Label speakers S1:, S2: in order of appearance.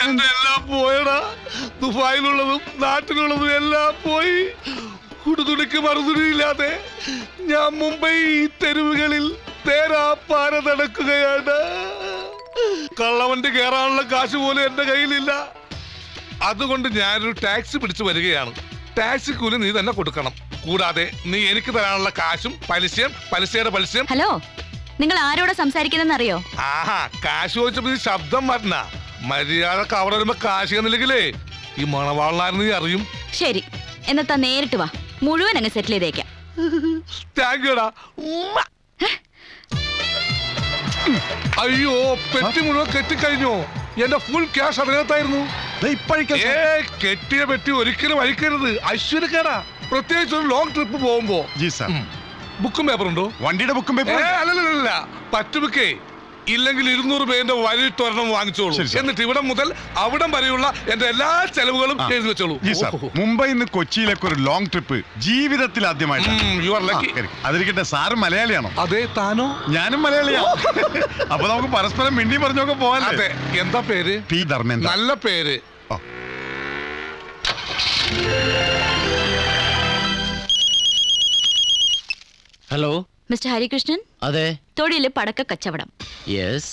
S1: എന്റെ എല്ലാം പോയടാ. ദുബായിലുള്ളതും നാട്ടിലുള്ളതും എല്ലാം പോയി. കുടുതുണിക്ക് മറുതുണിയില്ലാതെ ഞാൻ മുംബൈ തെരുവുകളിൽ തേരാപ്പാര നടക്കുകയാണ്. കള്ളവണ്ടി കയറാനുള്ള കാശ് പോലും എന്റെ കയ്യിലില്ല. അതുകൊണ്ട് ഞാനൊരു ടാക്സി പിടിച്ചു വരികയാണ്. ടാക്സി കൂലി നീ തന്നെ കൊടുക്കണം. കൂടാതെ നീ എനിക്ക് തരാനുള്ള കാശും പലിശയുടെ പലിശയും.
S2: ഹലോ, നിങ്ങൾ ആരോട് സംസാരിക്കുന്നറിയോ?
S1: ആഹാ, കാശ് ചോദിച്ചപ്പോ ഈ ശബ്ദം മാറ്റണ. മര്യാദക്ക് അവിടെ വരുമ്പോ കാശ് എന്നില്ലെങ്കിലേ ഈ മണവാളനായിരുന്നു നീ അറിയും.
S2: ശരി, എന്നത്താ നേരിട്ട് വാ, മുഴുവൻ അങ്ങ് സെറ്റിൽ ചെയ്തേക്കാം.
S1: താങ്ക് യുടാ. അയ്യോ, പെട്ടി മുഴുവൻ കെട്ടിക്കഴിഞ്ഞു. എന്റെ ഫുൾ ക്യാഷ് അതിനകത്തായിരുന്നു. കെട്ടിയ പെട്ടി ഒരിക്കലും അഴിക്കരുത്, ഐശ്വര്യക്കേടാ. പ്രത്യേകിച്ച് ഒരു ലോങ് ട്രിപ്പ് പോകുമ്പോ. ബുക്കും പേപ്പർ ഉണ്ടോ?
S3: വണ്ടിയുടെ ബുക്കും പേപ്പർ
S1: അല്ലല്ല, പറ്റുബുക്കേ. ഇല്ലെങ്കിൽ 200 പേരുടെ വരിട്ടൊരെണ്ണം വാങ്ങിച്ചോളൂ. എന്നിട്ട് ഇവിടെ മുതൽ അവിടം വരെയുള്ള എന്റെ എല്ലാ ചെലവുകളും എഴുതി വെച്ചോളൂ.
S3: മുംബൈ നിന്ന് കൊച്ചിയിലേക്ക് ഒരു ലോങ് ട്രിപ്പ് ജീവിതത്തിൽ ആദ്യമായിട്ട്. അതിരിക്കട്ടെ, സാറ് മലയാളിയാണോ?
S1: അതെ, താനോ?
S3: ഞാനും മലയാളിയാണ്. അപ്പൊ നമുക്ക് പരസ്പരം മിണ്ടി പറഞ്ഞൊക്കെ പോകാൻ.
S1: അതെ. എന്താ പേര്?
S3: പി ധർമ്മേന്ദ്ര.
S1: നല്ല പേര്.
S4: Hello
S2: mister Harikrishnan.
S4: അതെ.
S2: തൊഴില് പടക്ക കച്ചവടം.
S4: യെസ്.